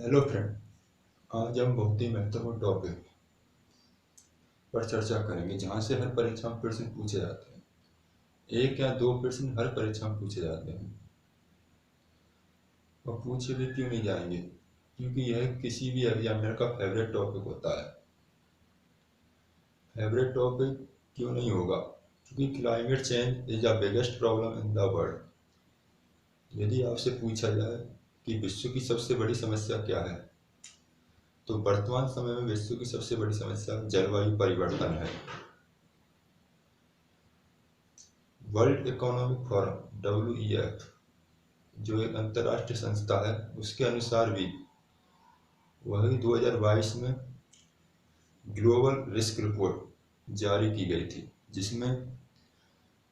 Hello friend. आज हम बहुत ही महत्वपूर्ण टॉपिक पर चर्चा करेंगे जहाँ से हर परीक्षा में प्रश्न पूछे जाते हैं। एक या दो प्रश्न हर परीक्षा में पूछे जाते हैं और पूछे भी क्यों नहीं जाएंगे, क्योंकि यह किसी भी एग्जामिनर का फेवरेट टॉपिक होता है। फेवरेट टॉपिक क्यों नहीं होगा? क्योंकि climate change is the biggest problem in the world. यदि आपसे पूछा जाए कि विश्व की सबसे बड़ी समस्या क्या है, तो वर्तमान समय में विश्व की सबसे बड़ी समस्या जलवायु परिवर्तन है। वर्ल्ड इकोनॉमिक फोरम WEF जो एक अंतर्राष्ट्रीय संस्था है, उसके अनुसार भी वही 2022 में ग्लोबल रिस्क रिपोर्ट जारी की गई थी, जिसमें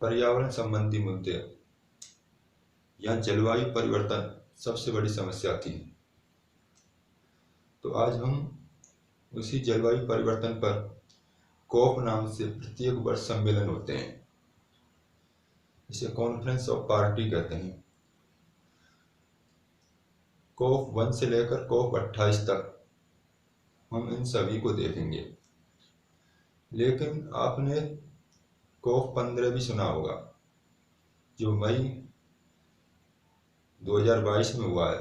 पर्यावरण संबंधी मुद्दे या जलवायु परिवर्तन सबसे बड़ी समस्या थी। तो आज हम उसी जलवायु परिवर्तन पर कॉप नाम से प्रत्येक वर्ष सम्मेलन होते हैं, इसे कॉन्फ्रेंस ऑफ पार्टी कहते हैं। कॉप 1 से लेकर कॉप 28 तक हम इन सभी को देखेंगे। लेकिन आपने कॉप 15 भी सुना होगा, जो मई 2022 में हुआ है,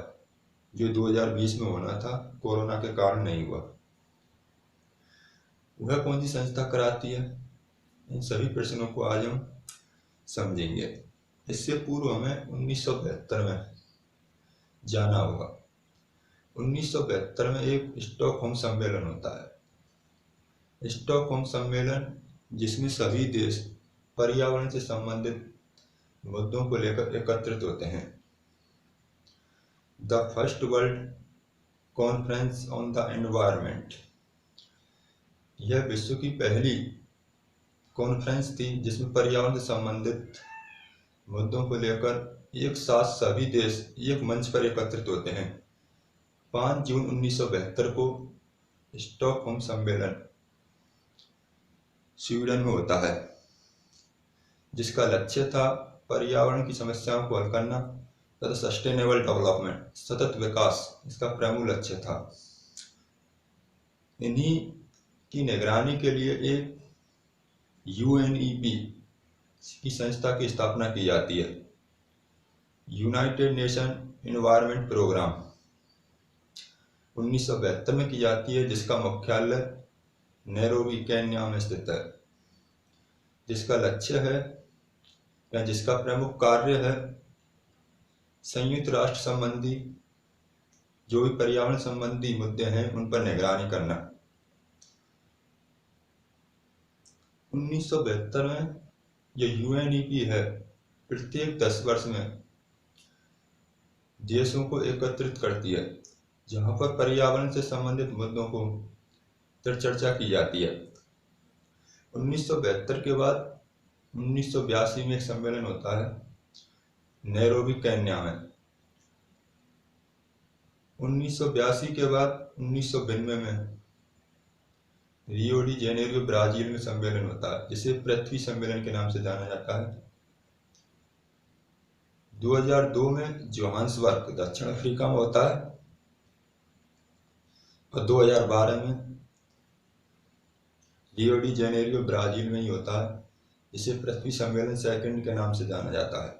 जो 2020 में होना था, कोरोना के कारण नहीं हुआ। वह कौन सी संस्था कराती है? इन सभी प्रश्नों को आज हम समझेंगे। इससे पूर्व हमें 1972 में जाना होगा। 1972 में एक स्टॉकहोम सम्मेलन होता है। स्टॉकहोम सम्मेलन जिसमें सभी देश पर्यावरण से संबंधित मुद्दों को लेकर एकत्रित होते हैं। The first world conference on the environment, यह विश्व की पहली कॉन्फ्रेंस थी जिसमें पर्यावरण से संबंधित मुद्दों को लेकर एक साथ सभी देश एक मंच पर एकत्रित होते हैं। 5 जून 1972 को स्टॉकहोम सम्मेलन स्वीडन में होता है, जिसका लक्ष्य था पर्यावरण की समस्याओं को हल करना तथा सस्टेनेबल डेवलपमेंट, सतत विकास, इसका प्रमुख लक्ष्य था। इन्हीं की निगरानी के लिए एक UNEP की संस्था की स्थापना की जाती है, यूनाइटेड नेशन एनवायरनमेंट प्रोग्राम। 1972 में की जाती है, जिसका मुख्यालय नैरोबी केन्या में स्थित है। जिसका लक्ष्य है या जिसका प्रमुख कार्य है संयुक्त राष्ट्र संबंधी जो भी पर्यावरण संबंधी मुद्दे हैं उन पर निगरानी करना। 1972 में जो UNEP है, प्रत्येक 10 वर्ष में देशों को एकत्रित करती है, जहां पर पर्यावरण से संबंधित मुद्दों को पर चर्चा की जाती है। 1972 के बाद 1982 में एक सम्मेलन होता है नैरोबी केन्या में। 1982 के बाद 1992 में रियो डी जेनेरियो ब्राजील में सम्मेलन होता है, जिसे पृथ्वी सम्मेलन के नाम से जाना जाता है। 2002 में जोहान्सबर्ग दक्षिण अफ्रीका में होता है और 2012 में रियो डी जेनेरियो ब्राजील में ही होता है, जिसे पृथ्वी सम्मेलन सेकंड के नाम से जाना जाता है।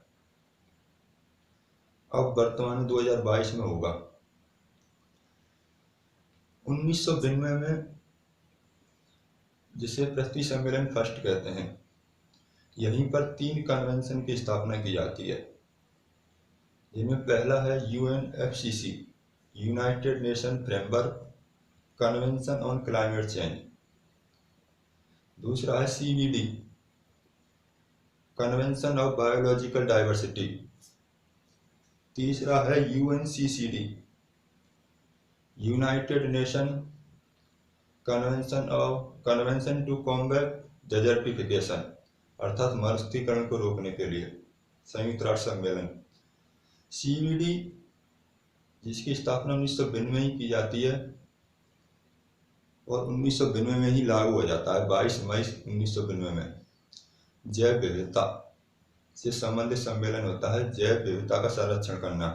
अब वर्तमान 2022 में होगा। 1992 में, जिसे पृथ्वी सम्मेलन फर्स्ट कहते हैं, यहीं पर 3 कन्वेंशन की स्थापना की जाती है, जिनमें पहला है UNFCCC, United Nation Framework Convention on Climate Change. दूसरा है CBD, Convention of Biological Diversity. तीसरा है UNCCD, United Nation Convention to Combat Desertification, अर्थात मरुस्थलीकरण को रोकने के लिए संयुक्त राष्ट्र सम्मेलन। CBD जिसकी स्थापना 1992 ही की जाती है और 1992 में ही लागू हो जाता है। 22 मई 1992 में जैव विविधता से संबंधित सम्मेलन होता है, जैव विविधता का संरक्षण करना।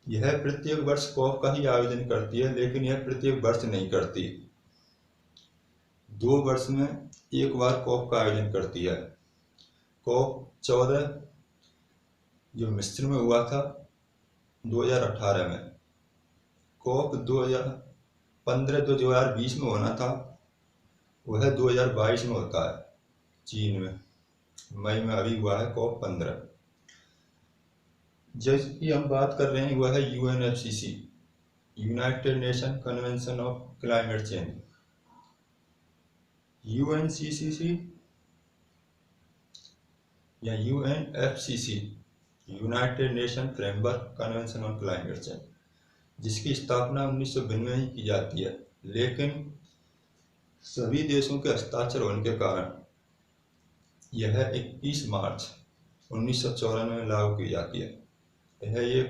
यह प्रत्येक वर्ष कॉप का ही आयोजन करती है, लेकिन यह प्रत्येक वर्ष नहीं करती। 2 वर्ष में एक बार कॉप का आयोजन करती है। कॉप 14 जो मिस्र में हुआ था 2018 में। कॉप 2020 में होना था, वह 2022 में होता है चीन में। मई में अभी हुआ है कॉप 15। जिसकी हम बात कर रहे हैं वह है UNFCC, United Nation convention of climate change. UNCCC या UNFCC, United Nation Framework Convention on Climate change, जिसकी स्थापना 1992 में ही की जाती है, लेकिन सभी देशों के हस्ताक्षर होने के कारण यह 21 मार्च 1994 में लागू की जाती है। यह एक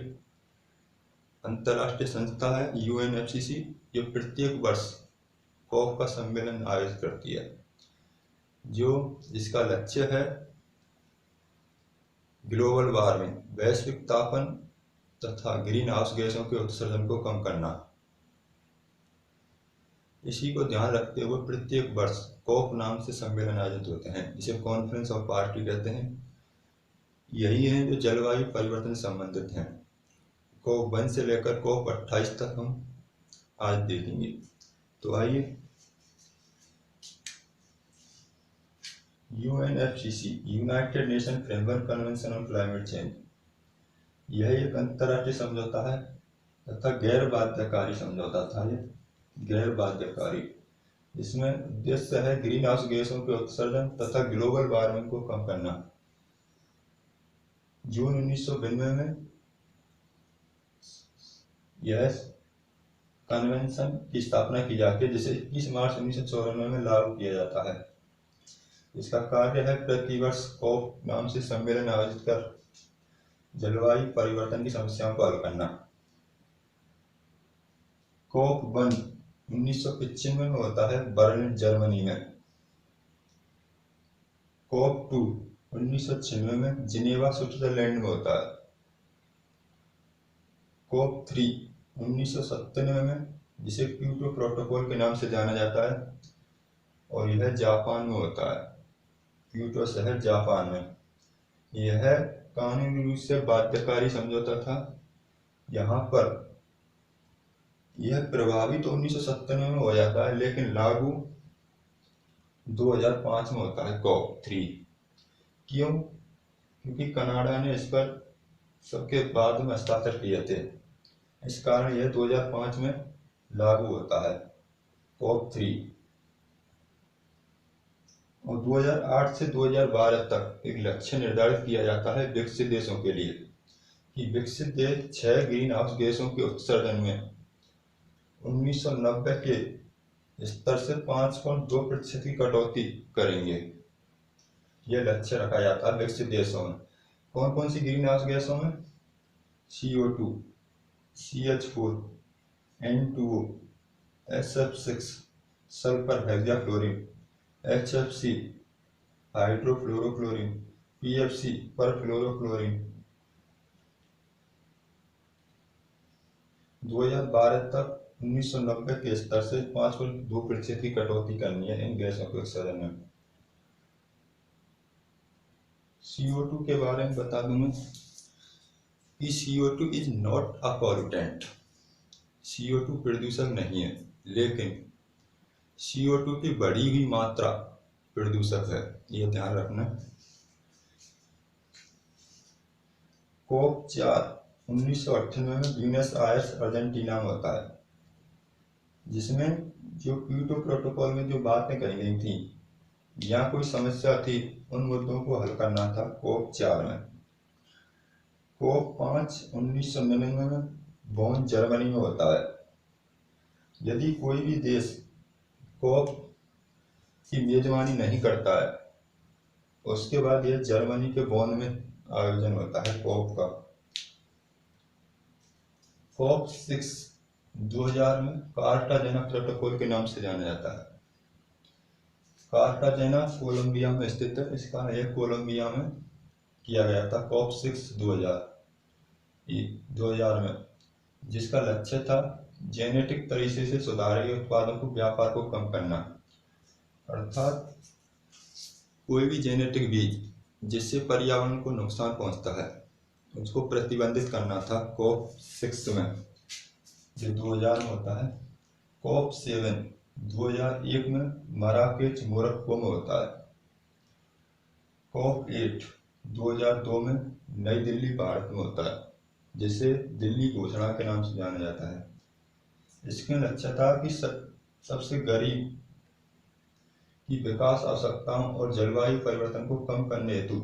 अंतर्राष्ट्रीय संस्था है UNFCC, जो प्रत्येक वर्ष कॉप का सम्मेलन आयोजित करती है, जिसका लक्ष्य है ग्लोबल वार्मिंग, वैश्विक तापन तथा ग्रीन हाउस गैसों के उत्सर्जन को कम करना। इसी को ध्यान रखते हुए प्रत्येक वर्ष कॉप नाम से सम्मेलन आयोजित होते हैं, जिसे कॉन्फ्रेंस ऑफ पार्टी कहते हैं। यही है जो जलवायु परिवर्तन से संबंधित हैं। कॉप 1 से लेकर कॉप 28 तक हम आज देखेंगे। तो आइए, UNFCC, United Nation Framework Convention on Climate change, यह एक अंतर्राष्ट्रीय समझौता है तथा गैर बाध्यकारी समझौता था। ये गैर बाध्यकारी, इसमें उद्देश्य है ग्रीन हाउस गैसों के उत्सर्जन तथा ग्लोबल वार्मिंग को कम करना। जून 1992 में यह कन्वेंशन की स्थापना की जाती है, जिसे 21 मार्च 1994 में लागू किया जाता है। इसका कार्य है प्रतिवर्ष कॉप नाम से सम्मेलन आयोजित कर जलवायु परिवर्तन की समस्याओं को हल करना। कॉप 1 1995 में होता है बर्लिन, जर्मनी में। कॉप 2 1996 में जिनेवा, स्विट्जरलैंड में होता है। कॉप 3 1997 में, जिसे क्योटो प्रोटोकॉल के नाम से जाना जाता है, और यह जापान में होता है, क्योटो शहर जापान में। यह कानूनी रूप से बाध्यकारी समझौता था। यहाँ पर यह प्रभावी तो 1997 में हो जाता है, लेकिन लागू 2005 में होता है कॉप 3। क्यों? क्योंकि कनाडा ने इस पर सबके बाद में हस्ताक्षर किए थे, इस कारण यह 2005 में लागू होता है कॉप 3। और 2008 से 2012 तक एक लक्ष्य निर्धारित किया जाता है विकसित देशों के लिए, कि विकसित देश 6 ग्रीन हाउस गैसों के उत्सर्जन में 1990 के स्तर से 5.2% की कटौती करेंगे। यह लक्ष्य रखा जाता है विकसित देशों में। कौन कौन सी ग्रीन हाउस गैसों में? CO2, CH4, N2O, SF6, sulphur hexafluorine, HFC, hydrofluorochlorine, PFC, perfluorochlorine. 2012 तक 1990 के स्तर से 5.2% की कटौती करनी है इन गैसों के उत्सर्जन में। CO2 के बारे में बता दूं मैं कि CO2 is not a pollutant. CO2 प्रदूषक नहीं है, लेकिन CO2 की बढ़ी हुई मात्रा प्रदूषक है, यह ध्यान रखना। कॉप 4 1998 में ब्यूनस आयर्स, अर्जेंटीना में होता है, जिसमें जो क्योटो प्रोटोकॉल में जो बातें कही गई थी या कोई समस्या थी, उन मुद्दों को हल करना था कॉप 4 में। कॉप 5 1999 में बोन, जर्मनी में होता है। यदि कोई भी देश कॉप की मेजबानी नहीं करता है, उसके बाद यह जर्मनी के बोन में आयोजन होता है कॉप का। कॉप 6 2000 में कार्टाजेना प्रोटोकॉल के नाम से जाना जाता है। कार्टाजेना कोलंबिया में स्थित है, इसका यह कोलंबिया में किया गया था कॉप 6 2000 में। जिसका लक्ष्य था जेनेटिक तरीके से सुधारे गए उत्पादों को व्यापार को कम करना। अर्थात कोई भी जेनेटिक बीज जिससे पर्यावरण को नुकसान पहुंचता है उसको प्रतिबंधित करना था COP6 में, जो 2000 में होता है। COP7 2001 में मराकेच मोरक्को में होता है। COP8 2002 में नई दिल्ली भारत में होता है, जिसे दिल्ली घोषणा के नाम से जाना जाता है। इसके लक्ष्य था कि सबसे गरीब की विकास आवश्यकताओं और जलवायु परिवर्तन को कम करने हेतु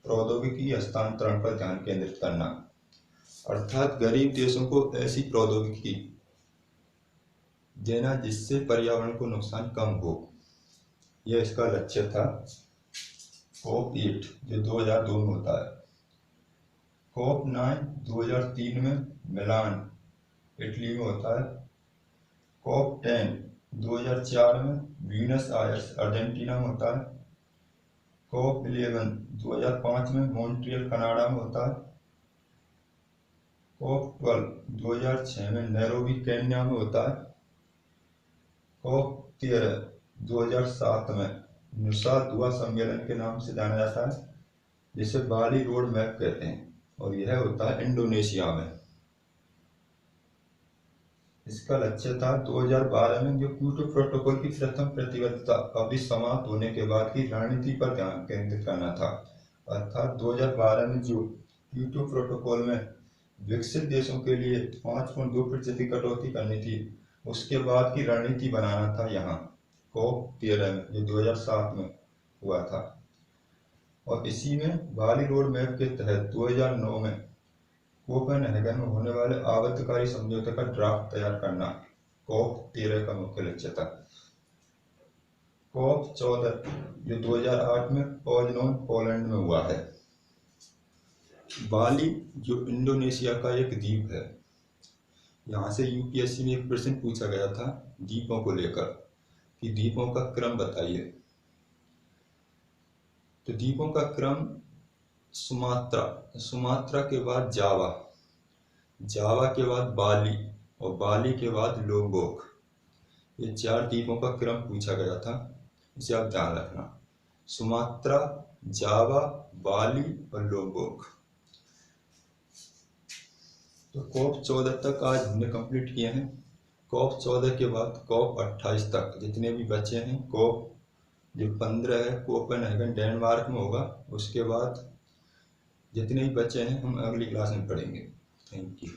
प्रौद्योगिकी हस्तांतरण पर ध्यान केंद्रित करना। अर्थात गरीब देशों को ऐसी प्रौद्योगिकी देना जिससे पर्यावरण को नुकसान कम हो, यह इसका लक्ष्य था। COP8 जो 2002 में होता है। COP9 2003 में मिलान इटली में होता है। COP10 2004 में ब्यूनस आयर्स अर्जेंटीना में होता है। COP11 2005 में मॉन्ट्रियल कनाडा में होता है। COP12 2006 में नैरोबी केन्या में होता है। COP13 2007 में नुसा दुआ सम्मेलन के नाम से जाना जाता है, जिसे बाली रोड मैप कहते हैं, और यह होता है इंडोनेशिया में। इसका लक्ष्य था 2012 में जो क्योटो प्रोटोकॉल की प्रथम प्रतिबद्धता अवधि समाप्त होने के बाद की रणनीति पर ध्यान केंद्रित करना था। अर्थात 2012 में जो क्योटो प्रोटोकॉल में विकसित देशों के लिए 5.2% कटौती करनी थी, उसके बाद की रणनीति बनाना था यहाँ COP13 में, जो 2007 में हुआ था। और इसी में बाली रोड मैप के तहत 2009 में कोपेनहेगन में होने वाले आबद्धकारी समझौते का ड्राफ्ट तैयार करना COP13 का मुख्य लक्ष्य था। COP14 जो 2008 में पोजनोन पोलैंड में हुआ है। बाली जो इंडोनेशिया का एक द्वीप है, यहाँ से यूपीएससी में एक प्रश्न पूछा गया था द्वीपों को लेकर कि द्वीपों का क्रम बताइए। तो द्वीपों का क्रम सुमात्रा के बाद जावा, जावा के बाद बाली और बाली के बाद लोम्बोक, ये 4 द्वीपों का क्रम पूछा गया था। इसे आप ध्यान रखना, सुमात्रा, जावा, बाली और लोम्बोक। तो COP14 तक आज हमने कंप्लीट किए हैं। COP14 के बाद COP28 तक जितने भी बचे हैं, जो 15 है कोपेनहेगन डेनमार्क में होगा। उसके बाद जितने भी बचे हैं हम अगली क्लास में पढ़ेंगे। Thank you.